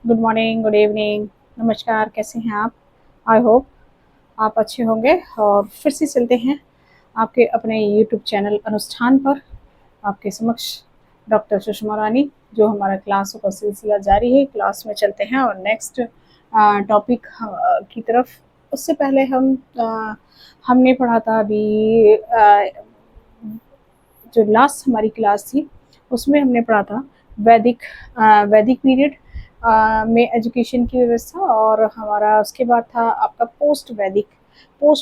Good morning, good evening, नमस्कार। कैसे हैं आप? आई होप आप अच्छे होंगे। और फिर से चलते हैं आपके अपने यूट्यूब चैनल अनुष्ठान पर आपके समक्ष डॉक्टर सुषमा रानी, जो हमारा क्लासों का सिलसिला जारी है। क्लास में चलते हैं और नेक्स्ट टॉपिक की तरफ। उससे पहले हमने पढ़ा था अभी जो लास्ट हमारी क्लास थी उसमें हमने पढ़ा था वैदिक पीरियड में एजुकेशन की व्यवस्था, और हमारा उसके बाद था आपका पोस्ट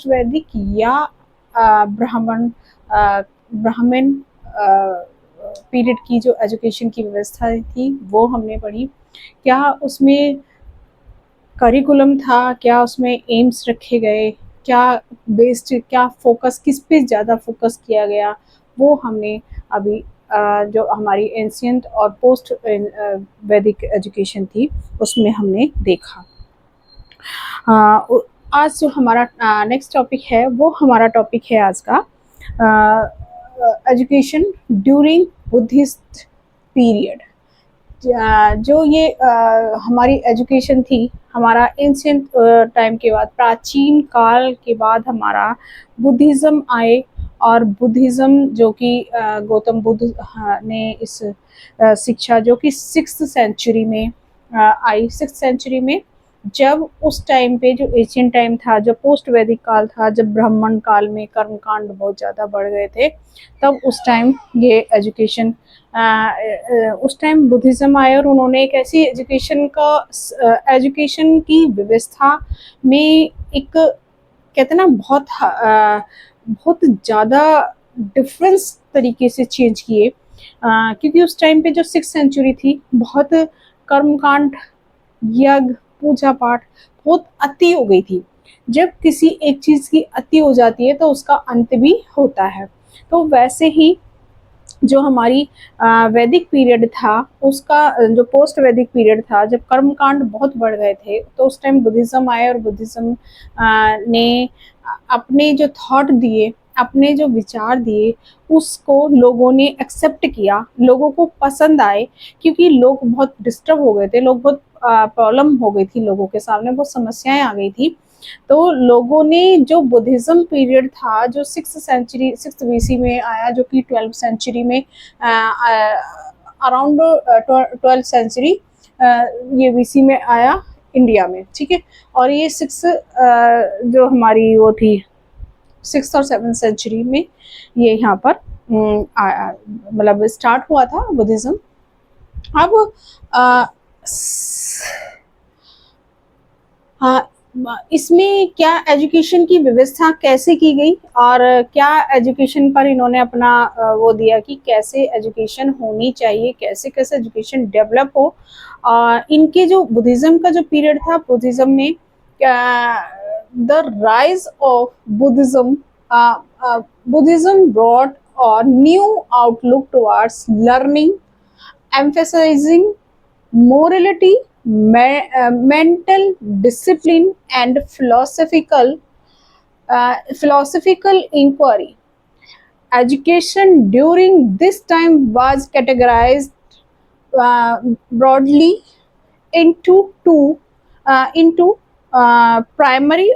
वैदिक या ब्राह्मण ब्राह्मण पीरियड की जो एजुकेशन की व्यवस्था थी वो हमने पढ़ी। क्या उसमें करिकुलम था, क्या उसमें एम्स रखे गए, क्या बेस्ड, क्या फोकस, किस पे ज़्यादा फोकस किया गया, वो हमने अभी जो हमारी एंशियंट और पोस्ट वैदिक एजुकेशन थी उसमें हमने देखा। आज जो हमारा नेक्स्ट टॉपिक है वो हमारा टॉपिक है आज का एजुकेशन ड्यूरिंग बुद्धिस्ट पीरियड। जो ये हमारी एजुकेशन थी, हमारा एंशियंट टाइम के बाद, प्राचीन काल के बाद हमारा बुद्धिज़्म आए। और बुद्धिज़्म जो कि गौतम बुद्ध ने इस शिक्षा जो कि 6th सेंचुरी में आई, 6th सेंचुरी में, जब उस टाइम पे जो एशियन टाइम था, जब पोस्ट वैदिक काल था, जब ब्राह्मण काल में कर्मकांड बहुत ज़्यादा बढ़ गए थे, तब उस टाइम ये एजुकेशन उस टाइम बुद्धिज़्म आया और उन्होंने एक ऐसी एजुकेशन की व्यवस्था में एक, कहते ना, बहुत ज़्यादा डिफरेंस तरीके से चेंज किए। क्योंकि उस टाइम पे जो 6th सेंचुरी थी, बहुत कर्मकांड, यज्ञ, पूजा पाठ बहुत अति हो गई थी। जब किसी एक चीज़ की अति हो जाती है तो उसका अंत भी होता है। तो वैसे ही जो हमारी वैदिक पीरियड था, उसका जो पोस्ट वैदिक पीरियड था, जब कर्मकांड बहुत बढ़ गए थे, तो उस टाइम बुद्धिज़्म आए और बुद्धिज़्म ने अपने जो थॉट दिए, अपने जो विचार दिए, उसको लोगों ने एक्सेप्ट किया, लोगों को पसंद आए। क्योंकि लोग बहुत डिस्टर्ब हो गए थे, लोग बहुत प्रॉब्लम हो गई थी, लोगों के सामने बहुत समस्याएं आ गई थी। तो लोगों ने जो बुद्धिज़्म पीरियड था, जो 6th बीसी में आया, जो कि 12th सेंचुरी में अराउंड 12th सेंचुरी ये बीसी में आया इंडिया में, ठीक है। और ये जो हमारी वो थी 6th और 7th सेंचुरी में ये यहाँ पर मतलब स्टार्ट हुआ था बुद्धिज़्म। अब हाँ, इसमें क्या एजुकेशन की व्यवस्था कैसे की गई और क्या एजुकेशन पर इन्होंने अपना वो दिया कि कैसे एजुकेशन होनी चाहिए, कैसे कैसे एजुकेशन डेवलप हो। इनके जो बुद्धिज़्म का जो पीरियड था, बुद्धिज़्म में the rise of Buddhism, Buddhism brought और new outlook towards learning, emphasizing morality, mental discipline, and philosophical inquiry. Education during this time was categorized broadly into primary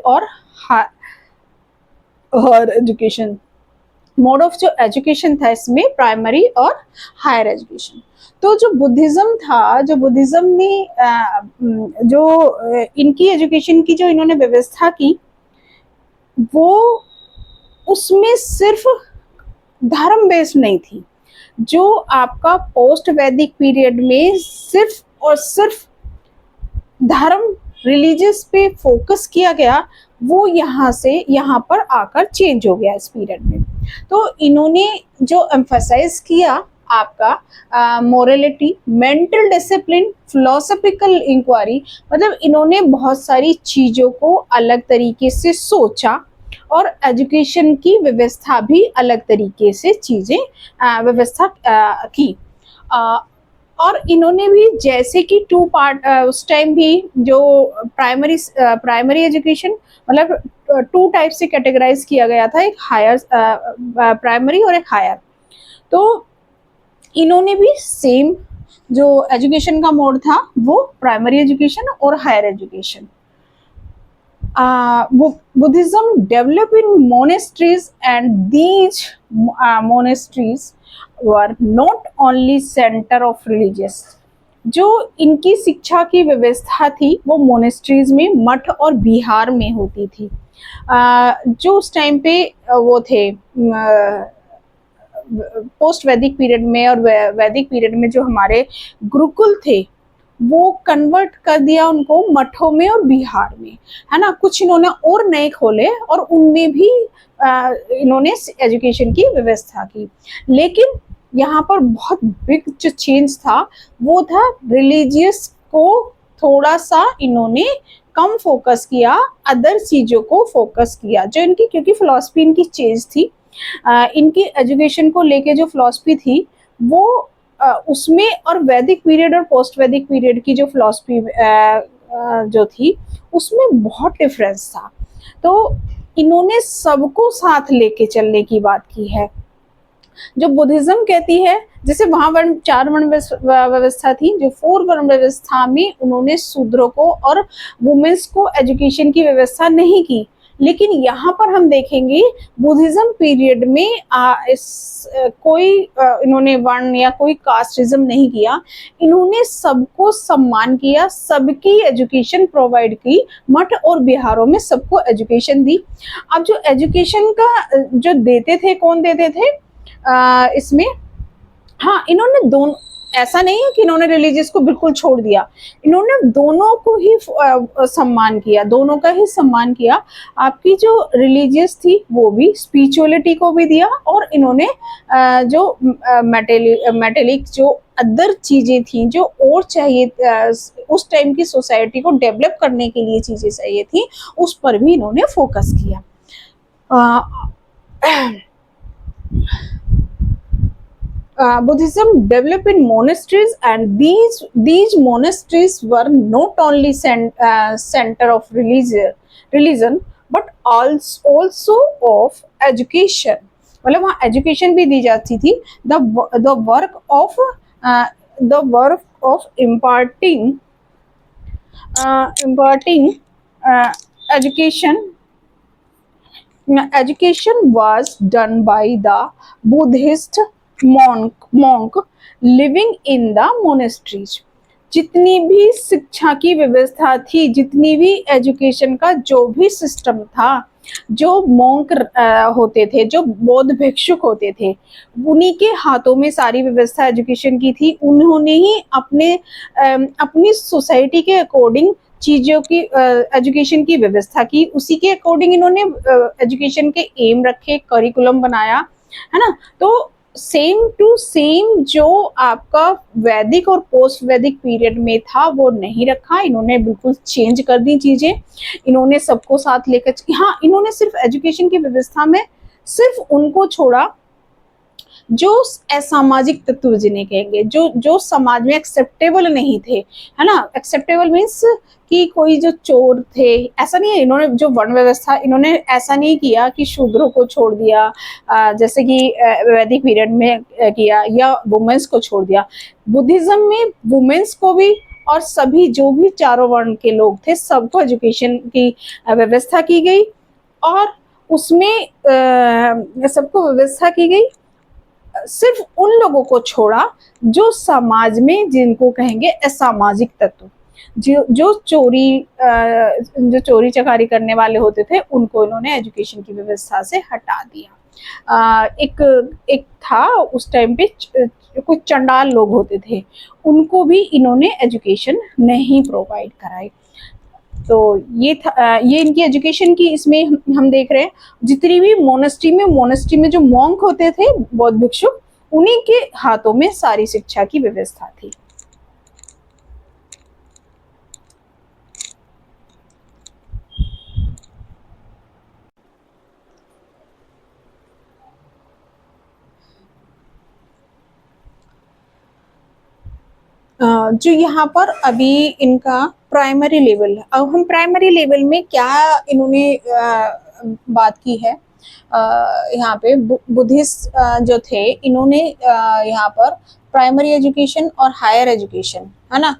और education. Mode of जो education था इसमें primary और higher education. तो जो Buddhism था, जो बुद्धिज़्म ने जो इनकी एजुकेशन की जो इन्होंने व्यवस्था की, वो उसमें सिर्फ धर्म बेस्ड नहीं थी। जो आपका पोस्ट वैदिक पीरियड में सिर्फ और सिर्फ धर्म, रिलीजियस पे फोकस किया गया, वो यहाँ से यहाँ पर आकर चेंज हो गया इस पीरियड में। तो इन्होंने जो एम्फसाइज किया आपका morality, mental discipline, philosophical inquiry, मतलब इन्होंने बहुत सारी चीज़ों को अलग तरीके से सोचा और एजुकेशन की व्यवस्था भी अलग तरीके से चीज़ें व्यवस्था की। और इन्होंने भी जैसे कि 2 पार्ट, उस टाइम भी जो प्राइमरी एजुकेशन, मतलब 2 टाइप से कैटेगराइज किया गया था, एक हायर प्राइमरी और एक हायर। तो इन्होंने भी सेम जो एजुकेशन का मोड था वो प्राइमरी एजुकेशन और higher education. Buddhism developed in monasteries, and these monasteries were not only center of religious. जो इनकी शिक्षा की व्यवस्था थी वो मोनेस्ट्रीज में, मठ और बिहार में होती थी. जो उस टाइम पे वो थे पोस्ट वैदिक पीरियड में और वैदिक पीरियड में जो हमारे गुरुकुल थे वो कन्वर्ट कर दिया उनको मठों में और बिहार में, है ना. कुछ इन्होंने और नए खोले और उनमें भी इन्होंने एजुकेशन की व्यवस्था की. लेकिन यहाँ पर बहुत बिग जो चेंज था वो था रिलीजियस को थोड़ा सा इन्होंने कम फोकस किया, अदर चीजों को फोकस किया. जो इनकी, क्योंकि फिलॉसफी इनकी चेंज थी, इनकी एजुकेशन को लेके जो फिलॉसफी थी वो उसमें और वैदिक पीरियड और पोस्ट वैदिक पीरियड की जो फिलॉसफी जो थी उसमें बहुत डिफरेंस था. तो इन्होंने सबको साथ लेके चलने की बात की है. जो बुद्धिज्म कहती है, जैसे वहां वर्ण 4 वर्ण व्यवस्था थी, जो 4 वर्ण व्यवस्था में उन्होंने शूद्रों को और वुमेन्स को एजुकेशन की व्यवस्था नहीं की. लेकिन यहाँ पर हम देखेंगे बुद्धिज्म पीरियड में कोई इन्होंने वर्ण या कोई कास्टिज्म नहीं किया. इन्होंने सबको सम्मान किया, सबकी एजुकेशन प्रोवाइड की, मठ और बिहारों में सबको एजुकेशन दी. अब जो एजुकेशन का जो देते थे, कौन देते थे इसमें, हाँ, इन्होंने दोनों, ऐसा नहीं है कि इन्होंने रिलीजियस को बिल्कुल छोड़ दिया, इन्होंने दोनों को ही सम्मान किया, दोनों का ही सम्मान किया. आपकी जो रिलीजियस थी वो भी, स्पिरिचुअलिटी को भी दिया, और इन्होंने जो मेटेलिक जो अदर चीजें थी जो और चाहिए उस टाइम की सोसाइटी को डेवलप करने के लिए चीजें चाहिए थी, उस पर भी इन्होंने फोकस किया. Buddhism developed in monasteries, and these monasteries were not only center of religion but also of education. मतलब वहाँ एजुकेशन भी दी जाती थी. the work of imparting education was done by the Buddhist monk living in the monasteries. जितनी भी शिक्षा की व्यवस्था थी, जितनी भी एजुकेशन का जो भी सिस्टम था, जो मॉन्क होते थे, जो बौद्ध भिक्षुक होते थे, उन्हीं के हाथों में सारी व्यवस्था एजुकेशन की थी. उन्होंने ही अपनी सोसाइटी के अकॉर्डिंग चीजों की एजुकेशन की व्यवस्था की. उसी के अकॉर्डिंग इन्होंने एजुकेशन के एम रखे, करिकुलम बनाया, है ना. तो सेम टू सेम जो आपका वैदिक और पोस्ट वैदिक पीरियड में था वो नहीं रखा, इन्होंने बिल्कुल चेंज कर दी चीजें. इन्होंने सबको साथ लेकर, हाँ, इन्होंने सिर्फ एजुकेशन की व्यवस्था में सिर्फ उनको छोड़ा जो असामाजिक तत्व जिन्हें कहेंगे, जो समाज में एक्सेप्टेबल नहीं थे, है ना. एक्सेप्टेबल मीन्स कि कोई जो चोर थे, ऐसा नहीं है. इन्होंने जो वर्ण व्यवस्था, इन्होंने ऐसा नहीं किया कि शूद्रों को छोड़ दिया जैसे कि वैदिक पीरियड में किया, या वुमेन्स को छोड़ दिया. बुद्धिज्म में वुमेन्स को भी और सभी जो भी चारों वर्ण के लोग थे सबको एजुकेशन की व्यवस्था की गई, और उसमें सबको व्यवस्था की गई. सिर्फ उन लोगों को छोड़ा जो समाज में, जिनको कहेंगे असामाजिक तत्व, जो चोरी चकारी करने वाले होते थे, उनको इन्होंने एजुकेशन की व्यवस्था से हटा दिया. एक था उस टाइम पे कुछ चंडाल लोग होते थे, उनको भी इन्होंने एजुकेशन नहीं प्रोवाइड कराई. तो ये इनकी एजुकेशन की, इसमें हम देख रहे हैं जितनी भी मोनेस्ट्री में जो मॉन्क होते थे, बौद्ध भिक्षुक, उन्हीं के हाथों में सारी शिक्षा की व्यवस्था थी. जो यहाँ पर अभी इनका प्राइमरी लेवल है, अब हम प्राइमरी लेवल में क्या इन्होंने बात की है. यहाँ पे बुद्धिस्ट जो थे, इन्होंने यहाँ पर प्राइमरी एजुकेशन और हायर एजुकेशन, है ना,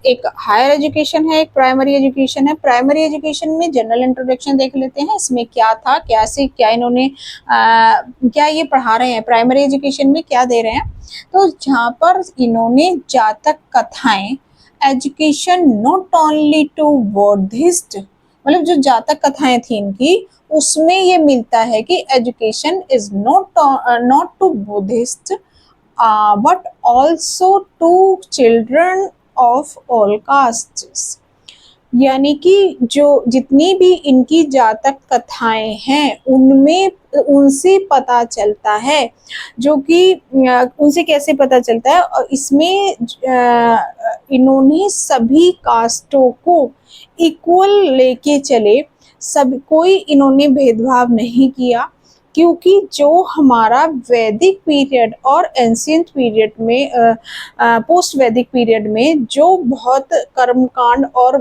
एक हायर एजुकेशन है, एक प्राइमरी एजुकेशन है। प्राइमरी एजुकेशन में जनरल इंट्रोडक्शन देख लेते हैं, इसमें क्या था, क्या से क्या इन्होंने क्या ये पढ़ा रहे हैं, प्राइमरी एजुकेशन में क्या दे रहे हैं। तो जहाँ पर इन्होंने जातक कथाएं, education not only to Buddhist, मतलब जो जातक कथाएं थी इनकी, उसमें ये मिलता है कि education is not to Buddhist but also to children of all castes. यानी कि जो जितनी भी इनकी जातक कथाएं हैं उनमें उनसे पता चलता है, जो कि उनसे कैसे पता चलता है, और इसमें इन्होंने सभी कास्टों को इक्वल लेके चले, सब कोई इन्होंने भेदभाव नहीं किया, क्योंकि जो हमारा वैदिक पीरियड और एंशियंट पीरियड में पोस्ट वैदिक पीरियड में जो बहुत कर्मकांड और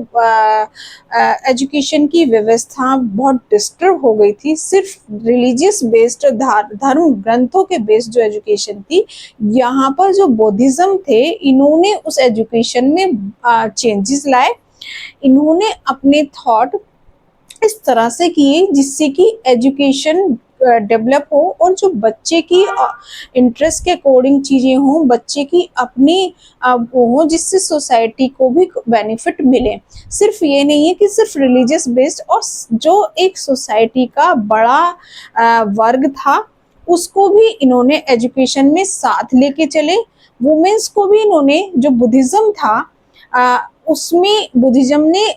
एजुकेशन की व्यवस्था बहुत डिस्टर्ब हो गई थी, सिर्फ रिलीजियस बेस्ड धर्म ग्रंथों के बेस्ड जो एजुकेशन थी, यहाँ पर जो बुद्धिज्म थे इन्होंने उस एजुकेशन में चेंजेस लाए। इन्होंने अपने थॉट इस तरह से किए जिससे कि एजुकेशन डेवलप हो और जो बच्चे की इंटरेस्ट के अकॉर्डिंग चीजें हों, बच्चे की अपनी वो हो, जिससे सोसाइटी को भी बेनिफिट मिले। सिर्फ ये नहीं है कि सिर्फ रिलीजियस बेस्ड, और जो एक सोसाइटी का बड़ा वर्ग था उसको भी इन्होंने एजुकेशन में साथ लेके चले। वुमेन्स को भी इन्होंने, जो बुद्धिज्म था उसमें बुद्धिज्म ने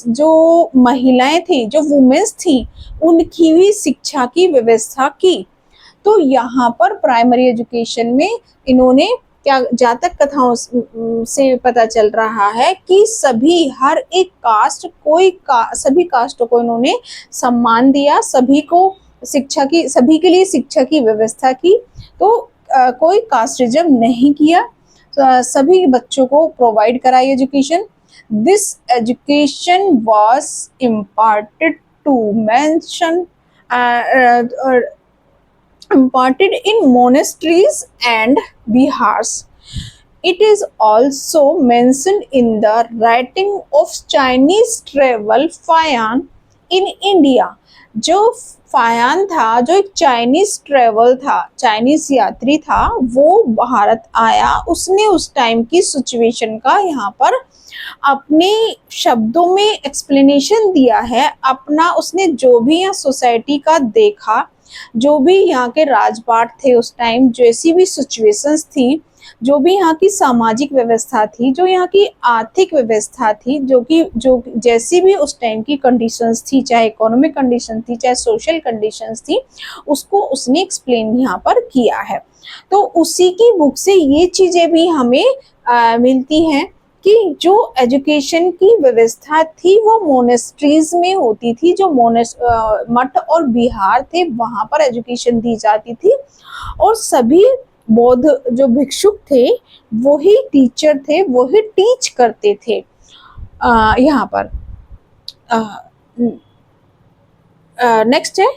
जो महिलाएं थी, जो वुमेन्स थी, उनकी भी शिक्षा की व्यवस्था की। तो यहाँ पर प्राइमरी एजुकेशन में इन्होंने क्या, जातक कथाओं से पता चल रहा है कि सभी, हर एक कास्ट, सभी कास्टों को इन्होंने सम्मान दिया, सभी को शिक्षा की, सभी के लिए शिक्षा की व्यवस्था की। तो कोई कास्टिज्म नहीं किया, सभी बच्चों को प्रोवाइड कराई education. This education was imparted to mention imparted in monasteries and bihars. It is also mentioned in the writing of Chinese travel Fayan in India. जो फायान था, जो एक चाइनीज ट्रेवल था, चाइनीज यात्री था, वो भारत आया, उसने उस टाइम की सिचुएशन का यहाँ पर अपने शब्दों में एक्सप्लेनेशन दिया है। अपना उसने जो भी यहाँ सोसाइटी का देखा, जो भी यहाँ के राजपाट थे उस टाइम, जैसी भी सिचुएशंस थी, जो भी यहाँ की सामाजिक व्यवस्था थी, जो यहाँ की आर्थिक व्यवस्था थी, जो जैसी भी उस टाइम की कंडीशंस थी, चाहे इकोनॉमिक कंडीशन थी, चाहे सोशल कंडीशंस थी, उसको उसने एक्सप्लेन यहाँ पर किया है। तो उसी की बुक से ये चीजें भी हमें मिलती हैं कि जो एजुकेशन की व्यवस्था थी वो मोनेस्ट्रीज में होती थी, जो मठ और विहार थे वहां पर एजुकेशन दी जाती थी, और सभी बौद्ध जो भिक्षुक थे वही टीचर थे, वही टीच करते थे यहाँ पर। नेक्स्ट है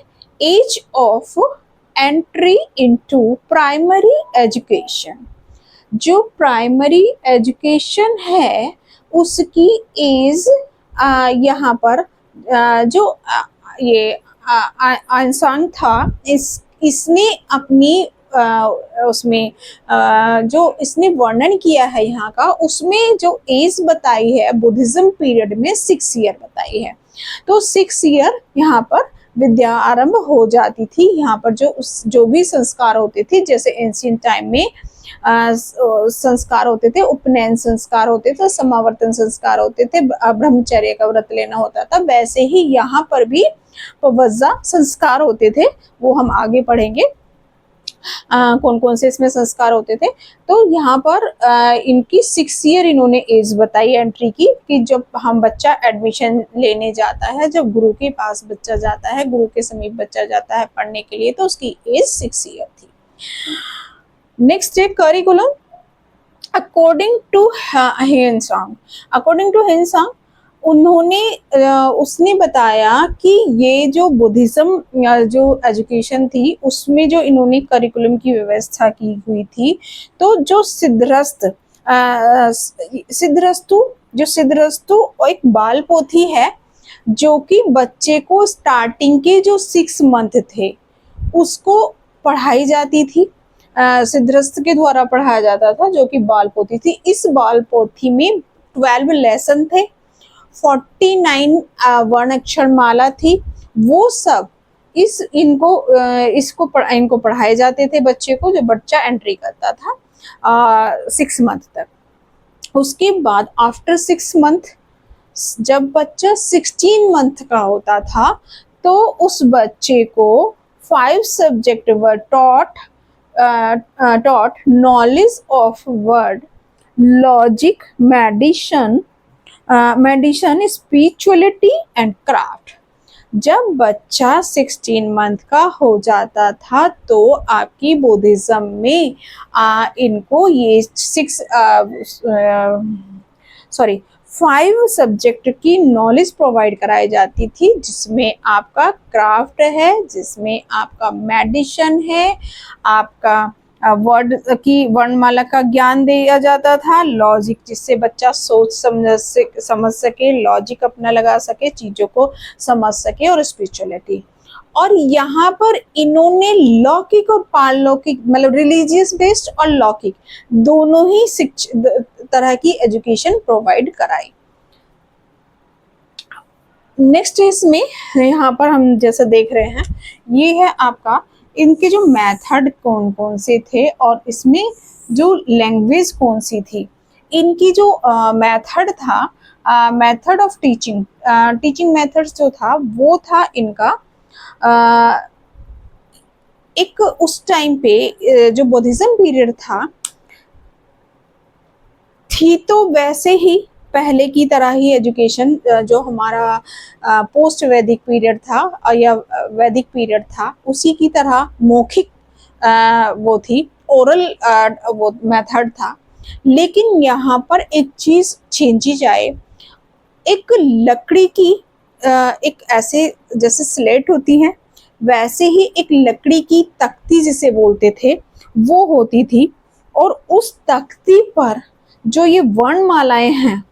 age of entry into primary education. जो प्राइमरी एजुकेशन है उसकी एज यहाँ पर जो ये आंसान था, इसने अपनी उसमें जो इसने वर्णन किया है यहाँ का, उसमें जो एज बताई है बुद्धिज्म पीरियड में 6 ईयर बताई है। तो 6 ईयर यहाँ पर विद्या आरंभ हो जाती थी। यहाँ पर जो भी संस्कार होते थे, जैसे एंशिएंट टाइम में संस्कार होते थे, उपनयन संस्कार होते थे, समावर्तन संस्कार होते थे, ब्रह्मचर्य का व्रत लेना होता था, वैसे ही यहाँ पर भी पवज्जा संस्कार होते थे। वो हम आगे पढ़ेंगे कौन कौन से इसमें संस्कार होते थे। तो यहाँ पर इनकी 6 ईयर इन्होंने एज बताई एंट्री की, कि जब हम बच्चा एडमिशन लेने जाता है, जब गुरु के पास बच्चा जाता है, गुरु के समीप बच्चा जाता है पढ़ने के लिए, तो उसकी एज 6 ईयर थी। नेक्स्ट है करिकुलम। अकॉर्डिंग टू हिंसांग, उन्होंने उसने बताया कि ये जो बुद्धिज्म जो एजुकेशन थी उसमें जो इन्होंने करिकुलम की व्यवस्था की हुई थी, तो जो सिद्धरस्तु एक बाल पोथी है जो कि बच्चे को स्टार्टिंग के जो 6 मंथ थे उसको पढ़ाई जाती थी, सिद्धरस्त के द्वारा पढ़ाया जाता था, जो कि बाल पोथी थी। इस बाल पोथी में 12 लेसन थे, 49 वर्ण अक्षर माला थी, वो सब इनको पढ़ाए जाते थे बच्चे को, जो बच्चा एंट्री करता था 6 मंथ तक। उसके बाद आफ्टर 6 मंथ जब बच्चा 16 मंथ का होता था तो उस बच्चे को 5 subject were taught knowledge of word, logic, medicine, spirituality and craft. जब बच्चा 16 मंथ का हो जाता था तो आपकी बुद्धिज्म में इनको ये 5 सब्जेक्ट की नॉलेज प्रोवाइड कराई जाती थी, जिसमें आपका क्राफ्ट है, जिसमें आपका मेडिशन है, आपका वर्ड की वर्णमाला का ज्ञान दिया जाता था, लॉजिक जिससे बच्चा सोच समझ सके, लॉजिक अपना लगा सके, चीजों को समझ सके, और स्पिरिचुअलिटी। और यहाँ पर इन्होंने लौकिक और पारलौकिक मतलब रिलीजियस बेस्ड और लौकिक दोनों ही तरह की एजुकेशन प्रोवाइड कराई। नेक्स्ट इसमें यहाँ पर हम जैसा देख रहे हैं, ये है आपका इनके जो मेथड कौन कौन से थे और इसमें जो लैंग्वेज कौन सी थी। इनकी जो मेथड था, मेथड ऑफ टीचिंग मेथड्स जो था वो था इनका एक उस टाइम पे जो बुद्धिज्म पीरियड था थी तो वैसे ही पहले की तरह ही एजुकेशन जो हमारा पोस्ट वैदिक पीरियड था या वैदिक पीरियड था उसी की तरह मौखिक वो थी, ओरल वो मेथड था। लेकिन यहाँ पर एक चीज चेंजेज आए, एक लकड़ी की एक ऐसे जैसे स्लेट होती है वैसे ही एक लकड़ी की तख्ती जिसे बोलते थे वो होती थी, और उस तख्ती पर जो ये वर्णमालाएं हैं,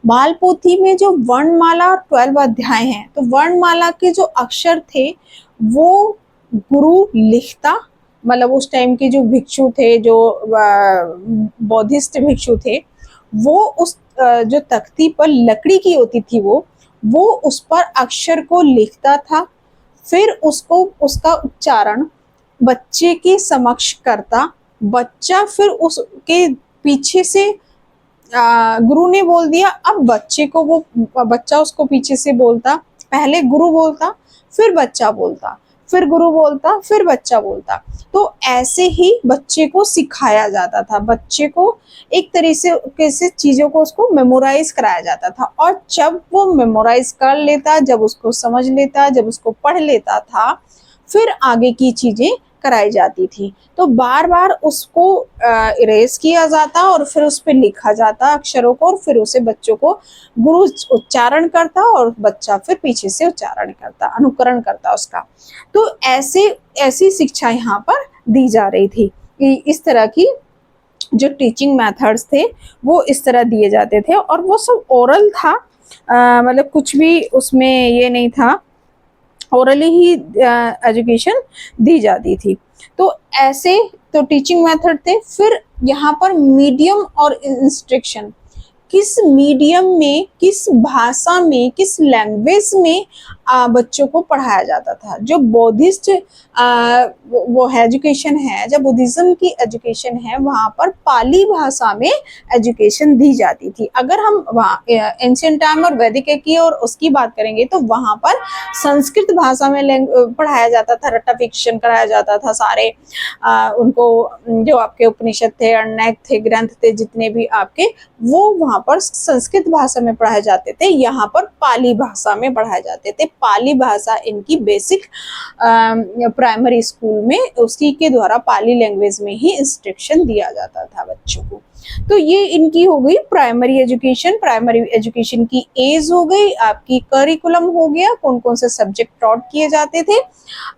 बालपोथी में जो वर्णमाला और 12 अध्याय हैं, तो वर्णमाला के जो अक्षर थे वो गुरु लिखता, मतलब उस टाइम के जो भिक्षु थे, जो बौद्धिस्ट भिक्षु थे, वो उस जो तख्ती पर लकड़ी की होती थी वो उस पर अक्षर को लिखता था, फिर उसको उसका उच्चारण बच्चे के समक्ष करता, बच्चा फिर उसके पीछे से गुरु ने बोल दिया, अब बच्चे को वो बच्चा उसको पीछे से बोलता, पहले गुरु बोलता फिर बच्चा बोलता, फिर गुरु बोलता फिर बच्चा बोलता। तो ऐसे ही बच्चे को सिखाया जाता था, बच्चे को एक तरीके से चीजों को उसको मेमोराइज कराया जाता था, और जब वो मेमोराइज कर लेता, जब उसको समझ लेता, जब उसको पढ़ लेता था, फिर आगे की चीजें कराई जाती थी। तो बार बार उसको इरेज किया जाता और फिर उस पर लिखा जाता अक्षरों को, और फिर उसे बच्चों को गुरु उच्चारण करता और बच्चा फिर पीछे से उच्चारण करता, अनुकरण करता उसका। तो ऐसी शिक्षा यहाँ पर दी जा रही थी। इस तरह की जो टीचिंग मेथड्स थे वो इस तरह दिए जाते थे, और वो सब ओरल था, मतलब कुछ भी उसमें ये नहीं था, ओरली ही एजुकेशन दी जाती थी। तो ऐसे तो टीचिंग मेथड थे। फिर यहाँ पर मीडियम और इंस्ट्रक्शन, किस मीडियम में, किस भाषा में, किस लैंग्वेज में बच्चों को पढ़ाया जाता था। जो बौद्धिस्ट वो एजुकेशन है, जब बुद्धिज्म की एजुकेशन है वहाँ पर पाली भाषा में एजुकेशन दी जाती थी। अगर हम वहाँ एंशिएंट टाइम और वैदिक की और उसकी बात करेंगे तो वहाँ पर संस्कृत भाषा में पढ़ाया जाता था, रट्टा फिक्शन कराया जाता था सारे उनको, जो आपके उपनिषद थे, अरण्यक थे, ग्रंथ थे, जितने भी आपके, वो वहाँ पर संस्कृत भाषा में पढ़ाए जाते थे, यहाँ पर पाली भाषा में पढ़ाए जाते थे। पाली भाषा इनकी बेसिक प्राइमरी स्कूल में उसी के द्वारा पाली लैंग्वेज में ही इंस्ट्रक्शन दिया जाता था बच्चों को। तो ये इनकी हो गई प्राइमरी एजुकेशन। प्राइमरी एजुकेशन की एज हो गई, आपकी करिकुलम हो गया, कौन कौन से सब्जेक्ट टॉट किए जाते थे,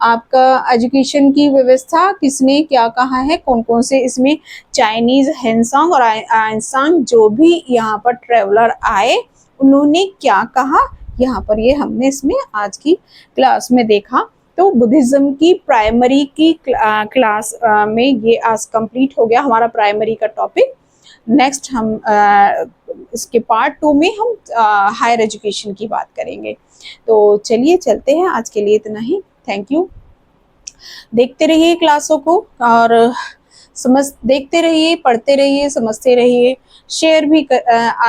आपका एजुकेशन की व्यवस्था किसने क्या कहा है, कौन कौन से इसमें चाइनीज हेनसांग और आइंसांग जो भी यहाँ पर ट्रेवलर आए उन्होंने क्या कहा, यहाँ पर ये हमने इसमें आज की क्लास में देखा। तो बुद्धिज्म की प्राइमरी की क्लास में ये आज कंप्लीट हो गया हमारा प्राइमरी का टॉपिक। नेक्स्ट हम इसके पार्ट 2 में हम हायर एजुकेशन की बात करेंगे। तो चलिए चलते हैं, आज के लिए इतना ही। Thank you. देखते रहिए क्लासों को और देखते रहिए, पढ़ते रहिए, समझते रहिए, शेयर भी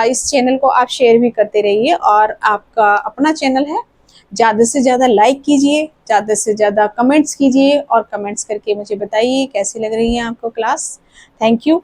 इस चैनल को आप शेयर भी करते रहिए। और आपका अपना चैनल है, ज़्यादा से ज़्यादा लाइक कीजिए, ज़्यादा से ज़्यादा कमेंट्स कीजिए और कमेंट्स करके मुझे बताइए कैसी लग रही है आपको क्लास। Thank you.